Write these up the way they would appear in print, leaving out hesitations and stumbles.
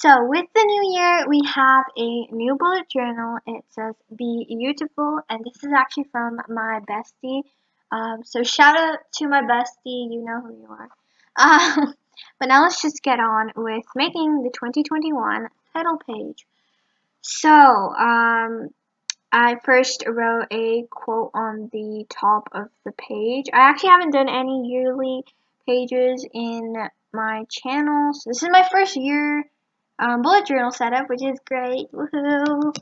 So with the new year, we have a new bullet journal. It says "Be Beautiful," and this is actually from my bestie. So shout out to my bestie. You know who you are. But now let's just get on with making the 2021 title page. So I first wrote a quote on the top of the page. I actually haven't done any yearly pages in my channel, so this is my first year bullet journal setup, which is great. Woohoo!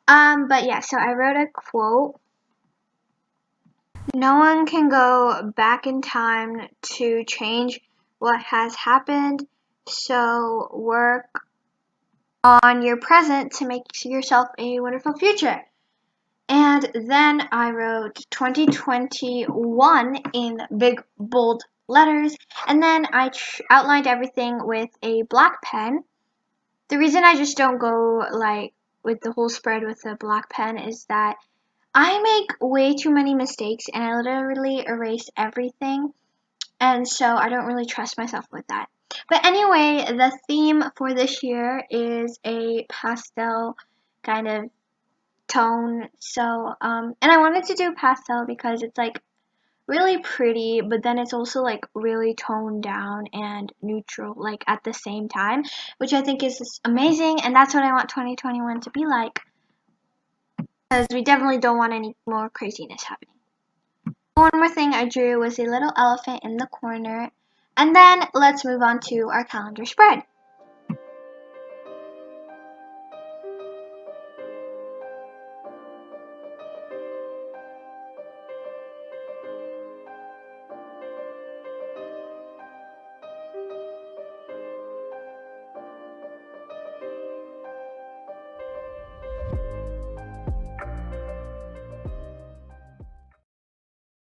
But yeah, so I wrote a quote. No one can go back in time to change what has happened, so work on your present to make yourself a wonderful future. And then I wrote 2021 in big bold letters, and then I outlined everything with a black pen. The reason I just don't go like with the whole spread with a black pen is that I make way too many mistakes and I literally erase everything, and so I don't really trust myself with that. But anyway, the theme for this year is a pastel kind of tone. So and I wanted to do pastel because it's like really pretty, but then it's also like really toned down and neutral like at the same time, which I think is just amazing, and that's what I want 2021 to be like, because we definitely don't want any more craziness happening. One more thing I drew was a little elephant in the corner, and then let's move on to our calendar spread.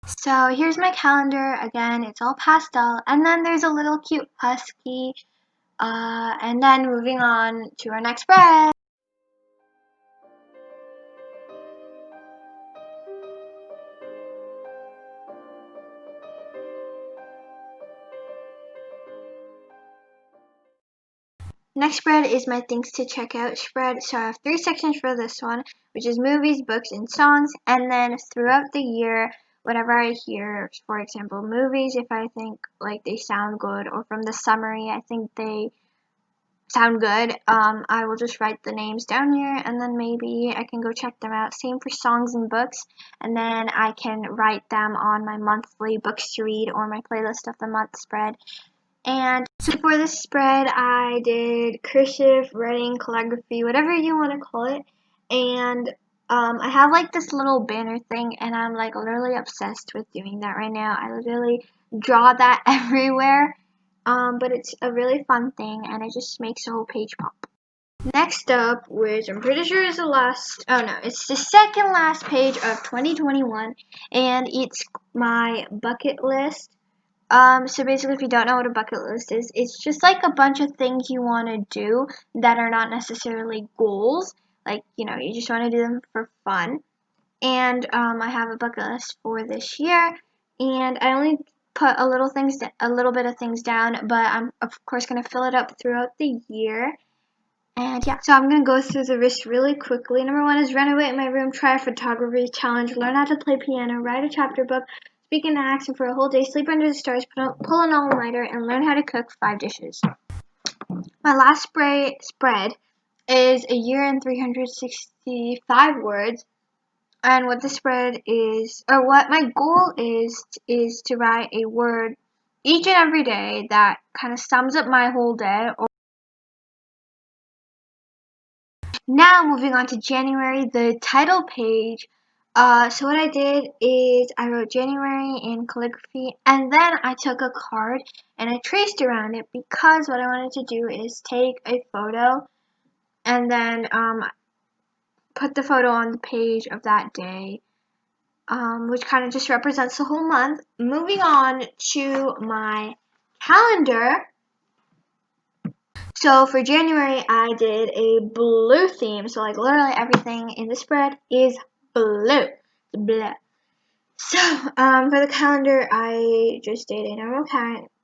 So here's my calendar. Again, it's all pastel, and then there's a little cute husky. And then moving on to our next spread. Next spread is my things to check out spread. So I have 3 sections for this one, which is movies, books, and songs. And then throughout the year, whenever I hear, for example, movies, if I think like they sound good, or from the summary, I think they sound good, I will just write the names down here, and then maybe I can go check them out. Same for songs and books, and then I can write them on my monthly books to read or my playlist of the month spread. And so for this spread, I did cursive, writing, calligraphy, whatever you want to call it. And I have like this little banner thing, and I'm like literally obsessed with doing that right now. I literally draw that everywhere. But it's a really fun thing, and it just makes the whole page pop. Next up, which I'm pretty sure is the last, oh no, it's the second last page of 2021, and it's my bucket list. So basically, if you don't know what a bucket list is, it's just like a bunch of things you want to do that are not necessarily goals. Like, you just want to do them for fun. And I have a bucket list for this year, and I only put a little bit of things down, but I'm of course gonna fill it up throughout the year. And yeah, so I'm gonna go through the list really quickly. Number 1 is renovate my room, try a photography challenge, learn how to play piano, write a chapter book, speak in accent for a whole day, sleep under the stars, pull an all-nighter, and learn how to cook 5 dishes. My last spread is a year in 365 words, and what the spread is, or what my goal is to write a word each and every day that kind of sums up my whole day. Now moving on to January, the title page. So what I did is I wrote January in calligraphy, and then I took a card and I traced around it, because what I wanted to do is take a photo and then put the photo on the page of that day, which kind of just represents the whole month. Moving on to my calendar. So for January, I did a blue theme. So like literally everything in the spread is blue. Blah. So for the calendar, I just did a normal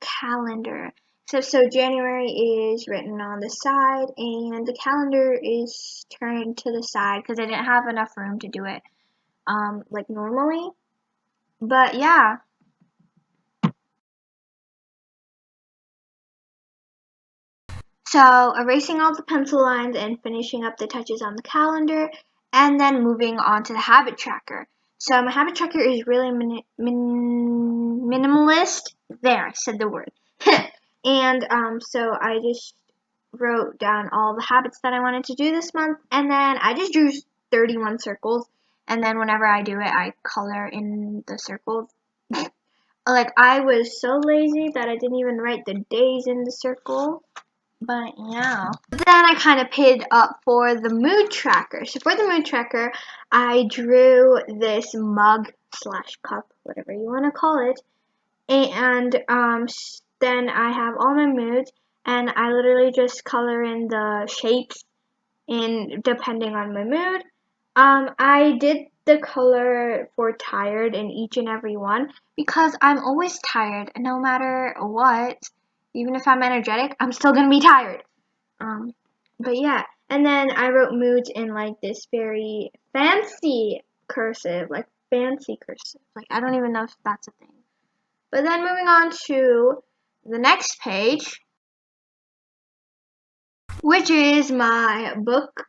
calendar. So January is written on the side, and the calendar is turned to the side because I didn't have enough room to do it like normally. But yeah. So erasing all the pencil lines and finishing up the touches on the calendar, and then moving on to the habit tracker. So my habit tracker is really minimalist. There, I said the word. And so I just wrote down all the habits that I wanted to do this month, and then I just drew 31 circles, and then whenever I do it, I color in the circles. Like, I was so lazy that I didn't even write the days in the circle. But yeah. Then I kind of paid up for the mood tracker. So for the mood tracker, I drew this mug slash cup, whatever you want to call it. And then I have all my moods, and I literally just color in the shapes in depending on my mood. I did the color for tired in each and every one because I'm always tired, no matter what. Even if I'm energetic, I'm still gonna be tired. Um, but yeah, and then I wrote moods in like this very fancy cursive, like fancy cursive. Like, I don't even know if that's a thing. But then moving on to the next page, which is my book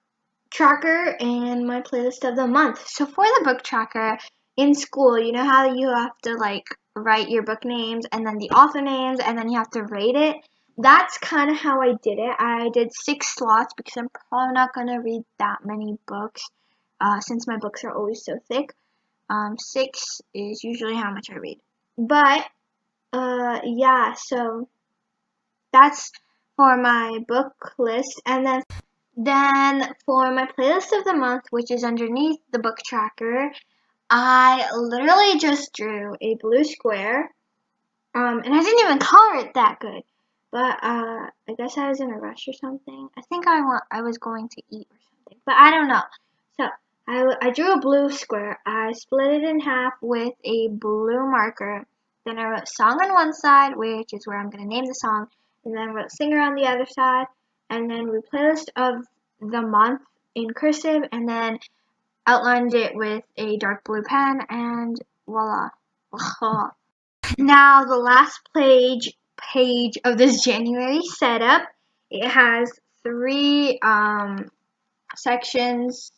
tracker and my playlist of the month. So for the book tracker, in school, you know how you have to like write your book names and then the author names and then you have to rate it? That's kind of how I did it. I did 6 slots because I'm probably not going to read that many books since my books are always so thick. 6 is usually how much I read. But yeah, so that's for my book list. And then for my playlist of the month, which is underneath the book tracker, I literally just drew a blue square. And I didn't even color it that good. But I guess I was in a rush or something. I think I was going to eat or something. But I don't know. So I drew a blue square. I split it in half with a blue marker. Then I wrote song on one side, which is where I'm going to name the song. And then I wrote singer on the other side. And then we playlist of the month in cursive. And then outlined it with a dark blue pen. And voila. Now the last page of this January setup, it has 3 sections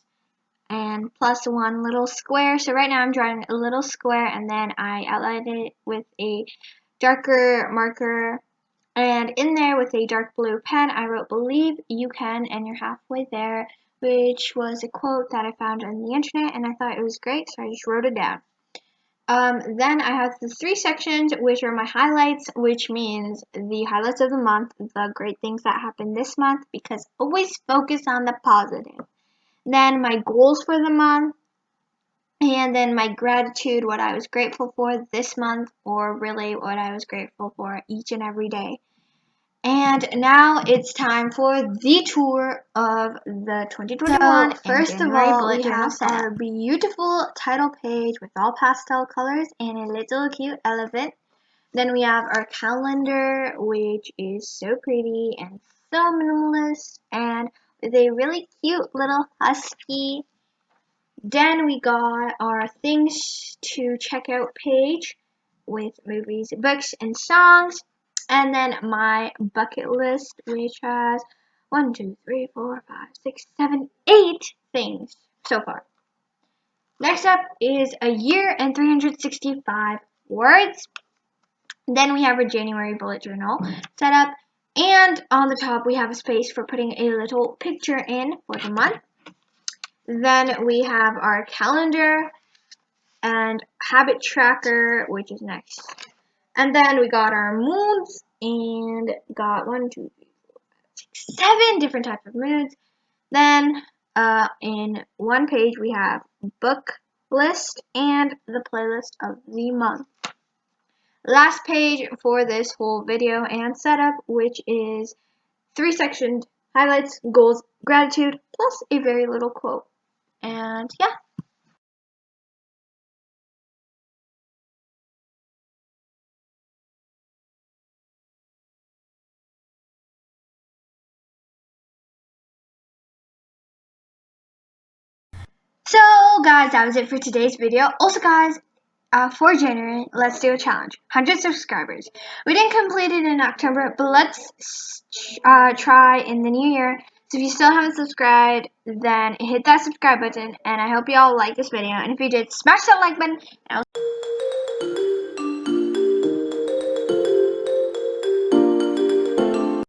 and plus 1 little square. So right now I'm drawing a little square and then I outlined it with a darker marker, and in there with a dark blue pen I wrote "Believe You Can" and you're halfway there, which was a quote that I found on the internet and I thought it was great, so I just wrote it down. Then I have the 3 sections, which are my highlights, which means the highlights of the month, the great things that happened this month, because always focus on the positive. Then my goals for the month, and then my gratitude, what I was grateful for this month, or really what I was grateful for each and every day. And now it's time for the tour of the 2021. So first of all, we have our beautiful title page with all pastel colors and a little cute elephant. Then we have our calendar, which is so pretty and so minimalist and with a really cute little husky. Then we got our things to check out page with movies, books, and songs. And then my bucket list, which has 1, 2, 3, 4, 5, 6, 7, 8 things so far. Next up is a year and 365 words. Then we have a January bullet journal set up. And on the top, we have a space for putting a little picture in for the month. Then we have our calendar and habit tracker, which is next. And then we got our moods and got 1, 2, 3, 4, 5, 6, 7 different types of moods. Then in one page we have book list and the playlist of the month. Last page for this whole video and setup, which is 3 sections: highlights, goals, gratitude, plus a very little quote. And yeah. So guys, that was it for today's video. Also guys, for January, let's do a challenge. 100 subscribers. We didn't complete it in October, but let's try in the new year. So if you still haven't subscribed, then hit that subscribe button, and I hope you all like this video. And if you did, smash that like button, and I'll